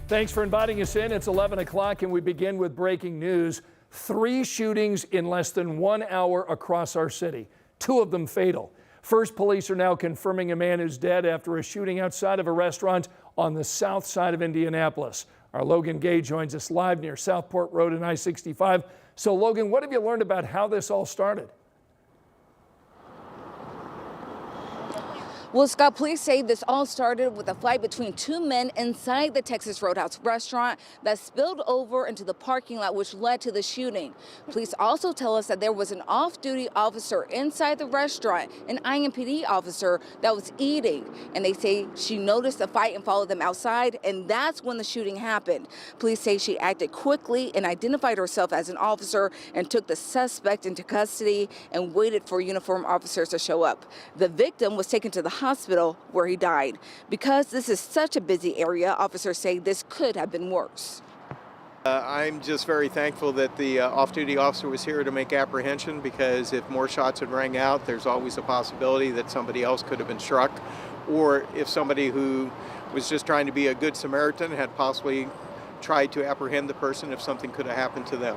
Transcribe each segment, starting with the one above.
Thanks for inviting us in. It's 11 o'clock and we begin with breaking news. 3 shootings in less than 1 hour across our city, 2 of them fatal. First, police are now confirming a man is dead after a shooting outside of a restaurant on the south side of Indianapolis. Our Logan Gay joins us live near Southport Road and I-65. So Logan, what have you learned about how this all started? Well, Scott, police say this all started with a fight between 2 men inside the Texas Roadhouse restaurant that spilled over into the parking lot, which led to the shooting. Police also tell us that there was an off-duty officer inside the restaurant, an IMPD officer that was eating. And they say she noticed the fight and followed them outside, and that's when the shooting happened. Police say she acted quickly and identified herself as an officer and took the suspect into custody and waited for uniformed officers to show up. The victim was taken to the hospital where he died. Because this is such a busy area, officers say this could have been worse. I'm just very thankful that the off-duty officer was here to make apprehension, because if more shots had rang out, there's always a possibility that somebody else could have been struck, or if somebody who was just trying to be a good Samaritan had possibly tried to apprehend the person, if something could have happened to them.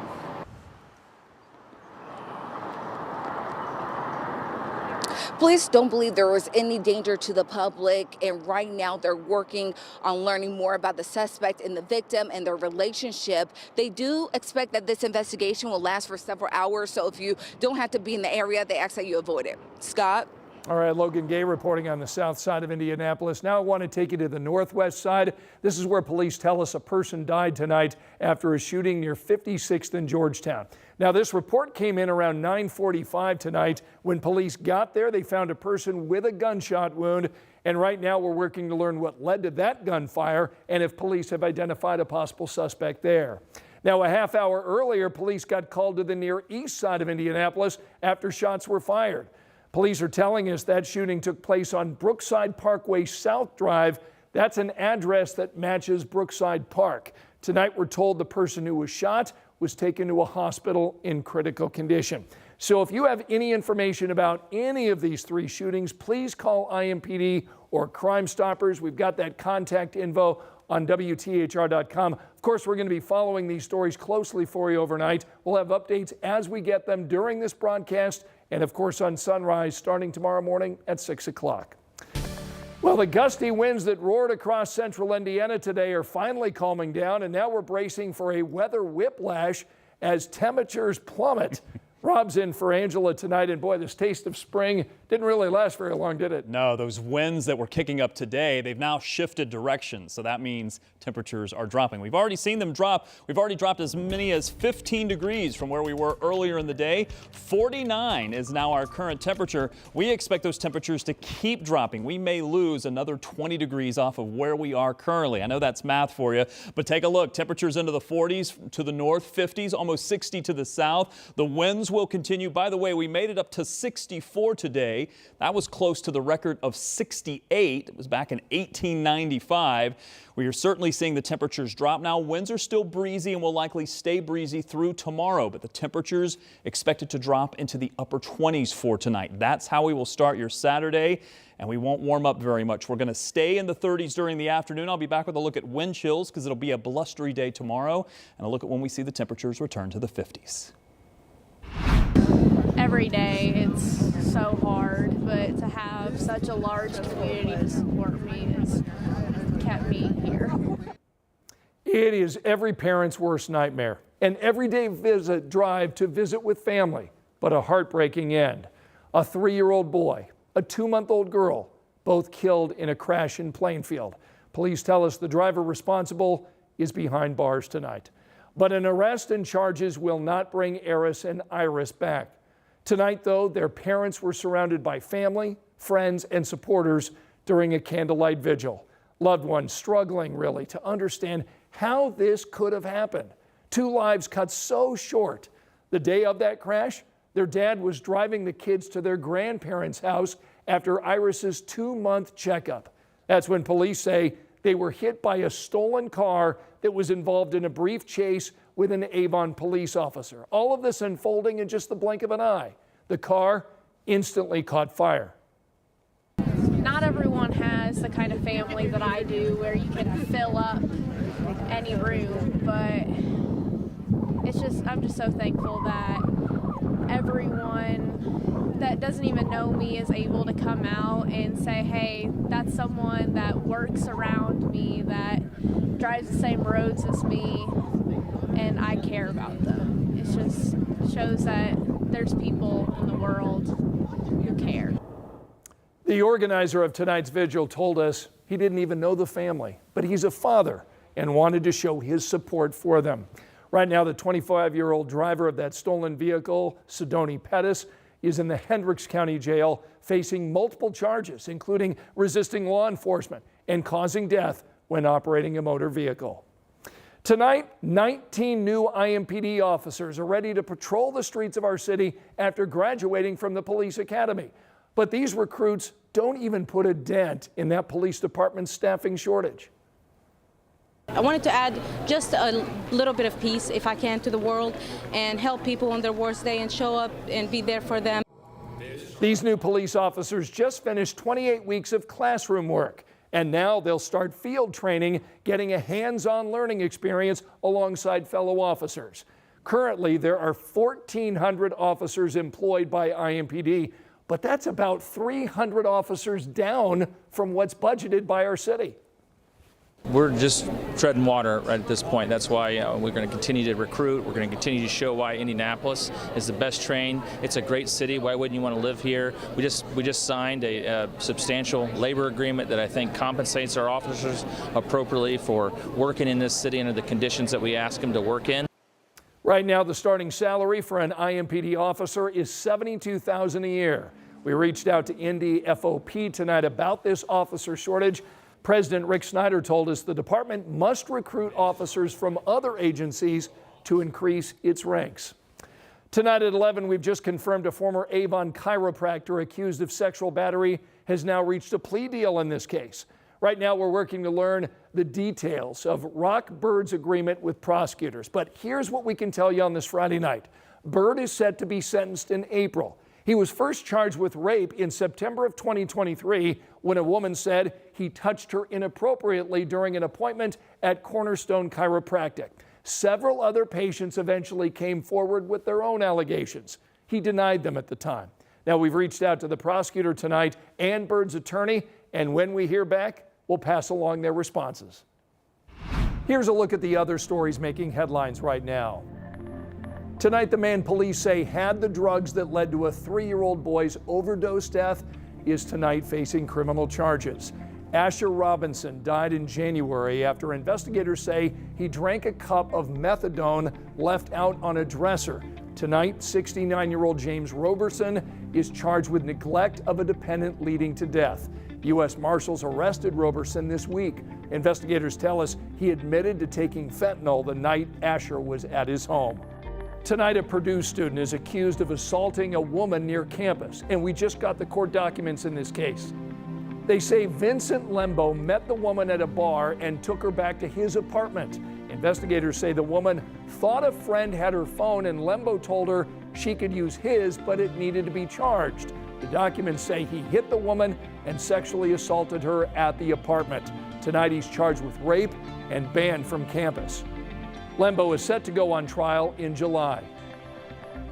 Police don't believe there was any danger to the public, and right now they're working on learning more about the suspect and the victim and their relationship. They do expect that this investigation will last for several hours, so if you don't have to be in the area, they ask that you avoid it. Scott? All right, Logan Gay reporting on the south side of Indianapolis. Now I want to take you to the northwest side. This is where police tell us a person died tonight after a shooting near 56th and Georgetown. Now this report came in around 9:45 tonight. When police got there, they found a person with a gunshot wound. And right now we're working to learn what led to that gunfire and if police have identified a possible suspect there. Now, a half hour earlier, police got called to the near east side of Indianapolis after shots were fired. Police are telling us that shooting took place on Brookside Parkway South Drive. That's an address that matches Brookside Park. Tonight, we're told the person who was shot was taken to a hospital in critical condition. So if you have any information about any of these 3 shootings, please call IMPD or Crime Stoppers. We've got that contact info on WTHR.com. Of course, we're going to be following these stories closely for you overnight. We'll have updates as we get them during this broadcast and, of course, on Sunrise starting tomorrow morning at 6 o'clock. Well, the gusty winds that roared across central Indiana today are finally calming down, and now we're bracing for a weather whiplash as temperatures plummet. Rob's in for Angela tonight, and boy, this taste of spring didn't really last very long, did it? No, those winds that were kicking up today, they've now shifted directions, so that means temperatures are dropping. We've already seen them drop. We've already dropped as many as 15 degrees from where we were earlier in the day. 49 is now our current temperature. We expect those temperatures to keep dropping. We may lose another 20 degrees off of where we are currently. I know that's math for you, but take a look. Temperatures into the 40s to the north, 50s, almost 60 to the south. The winds will continue. By the way, we made it up to 64 today. That was close to the record of 68. It was back in 1895. We are certainly seeing the temperatures drop now. Winds are still breezy and will likely stay breezy through tomorrow, but the temperatures expected to drop into the upper 20s for tonight. That's how we will start your Saturday, and we won't warm up very much. We're going to stay in the 30s during the afternoon. I'll be back with a look at wind chills because it'll be a blustery day tomorrow, and a look at when we see the temperatures return to the 50s. Every day it's so hard, but to have such a large community to support me has kept me here. It is every parent's worst nightmare. An everyday drive to visit with family, but a heartbreaking end. A 3-year-old boy, a 2-month-old girl, both killed in a crash in Plainfield. Police tell us the driver responsible is behind bars tonight. But an arrest and charges will not bring Eris and Iris back. Tonight, though, their parents were surrounded by family, friends, and supporters during a candlelight vigil. Loved ones struggling, really, to understand how this could have happened. 2 lives cut so short. The day of that crash, their dad was driving the kids to their grandparents' house after Iris's 2-month checkup. That's when police say they were hit by a stolen car that was involved in a brief chase with an Avon police officer. All of this unfolding in just the blink of an eye. The car instantly caught fire. Not everyone has the kind of family that I do where you can fill up any room, but I'm just so thankful that everyone that doesn't even know me is able to come out and say, hey, that's someone that works around me, that drives the same roads as me, and I care about them. It just shows that there's people in the world who care. The organizer of tonight's vigil told us he didn't even know the family, but he's a father and wanted to show his support for them. Right now, the 25-year-old driver of that stolen vehicle, Sidoni Pettis, is in the Hendricks County Jail facing multiple charges, including resisting law enforcement and causing death when operating a motor vehicle. Tonight, 19 new IMPD officers are ready to patrol the streets of our city after graduating from the police academy. But these recruits don't even put a dent in that police department's staffing shortage. I wanted to add just a little bit of peace, if I can, to the world and help people on their worst day and show up and be there for them. These new police officers just finished 28 weeks of classroom work, and now they'll start field training, getting a hands-on learning experience alongside fellow officers. Currently, there are 1,400 officers employed by IMPD, but that's about 300 officers down from what's budgeted by our city. We're just treading water right at this point. That's why we're going to continue to recruit. We're going to continue to show why Indianapolis is the best train. It's a great city. Why wouldn't you want to live here? We just signed a substantial labor agreement that I think compensates our officers appropriately for working in this city under the conditions that we ask them to work in. Right now, the starting salary for an IMPD officer is $72,000 a year. We reached out to Indy FOP tonight about this officer shortage. President Rick Snyder told us the department must recruit officers from other agencies to increase its ranks. Tonight at 11, we've just confirmed a former Avon chiropractor accused of sexual battery has now reached a plea deal in this case. Right now, we're working to learn the details of Rock Bird's agreement with prosecutors. But here's what we can tell you on this Friday night. Bird is set to be sentenced in April. He was first charged with rape in September of 2023 when a woman said he touched her inappropriately during an appointment at Cornerstone Chiropractic. Several other patients eventually came forward with their own allegations. He denied them at the time. Now, we've reached out to the prosecutor tonight and Bird's attorney, and when we hear back, we'll pass along their responses. Here's a look at the other stories making headlines right now. Tonight, the man police say had the drugs that led to a 3-year-old boy's overdose death is tonight facing criminal charges. Asher Robinson died in January after investigators say he drank a cup of methadone left out on a dresser. Tonight, 69-year-old James Roberson is charged with neglect of a dependent leading to death. U.S. Marshals arrested Roberson this week. Investigators tell us he admitted to taking fentanyl the night Asher was at his home. Tonight, a Purdue student is accused of assaulting a woman near campus, and we just got the court documents in this case. They say Vincent Lembo met the woman at a bar and took her back to his apartment. Investigators say the woman thought a friend had her phone and Lembo told her she could use his, but it needed to be charged. The documents say he hit the woman and sexually assaulted her at the apartment. Tonight, he's charged with rape and banned from campus. Lembo is set to go on trial in July.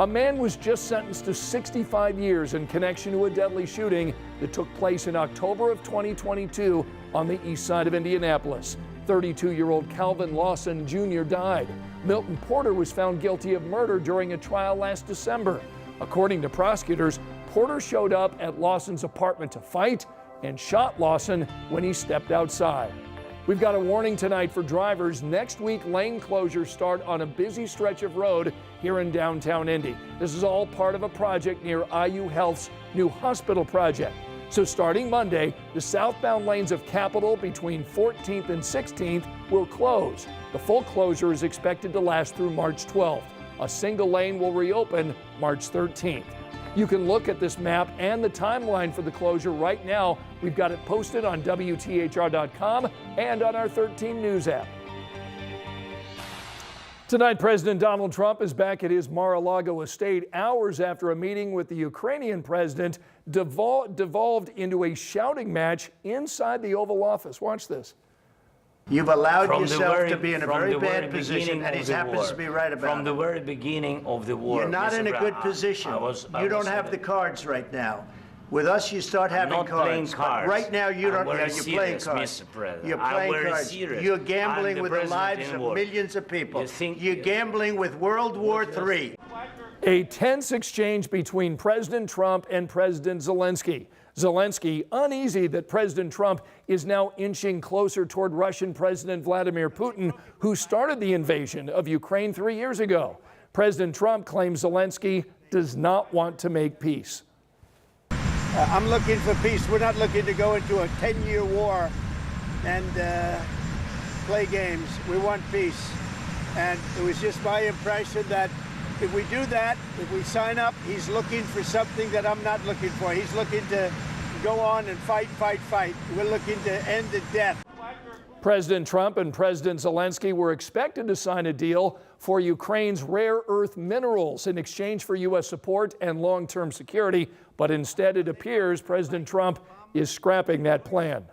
A man was just sentenced to 65 years in connection to a deadly shooting that took place in October of 2022 on the east side of Indianapolis. 32-year-old Calvin Lawson Jr. died. Milton Porter was found guilty of murder during a trial last December. According to prosecutors, Porter showed up at Lawson's apartment to fight and shot Lawson when he stepped outside. We've got a warning tonight for drivers. Next week, lane closures start on a busy stretch of road here in downtown Indy. This is all part of a project near IU Health's new hospital project. So starting Monday, the southbound lanes of Capitol between 14th and 16th will close. The full closure is expected to last through March 12th. A single lane will reopen March 13th. You can look at this map and the timeline for the closure right now. We've got it posted on WTHR.com and on our 13 News app. Tonight, President Donald Trump is back at his Mar-a-Lago estate hours after a meeting with the Ukrainian president devolved into a shouting match inside the Oval Office. Watch this. You've allowed From yourself to be in a very bad position, beginning and of he the happens war. to be right about From it. the very beginning of the war. You're not Mr. in a Brown, good position. You don't have the cards right now. With us, you start having not cards. playing But cards. right now, you don't. I'm very You're playing serious, cards. Mr. President. You're I'm playing very cards. serious. You're I'm gambling the with the president lives in of war. millions of people. You think- You're gambling with World War III. A tense exchange between President Trump and President Zelensky. Zelensky uneasy that President Trump is now inching closer toward Russian President Vladimir Putin, who started the invasion of Ukraine 3 years ago. President Trump claims Zelensky does not want to make peace. I'm looking for peace. We're not looking to go into a 10-year war and play games. We want peace. And it was just my impression that if we do that, if we sign up, he's looking for something that I'm not looking for. He's looking to go on and fight. We're looking to end the death. President Trump and President Zelensky were expected to sign a deal for Ukraine's rare earth minerals in exchange for U.S. support and long-term security, but instead it appears President Trump is scrapping that plan.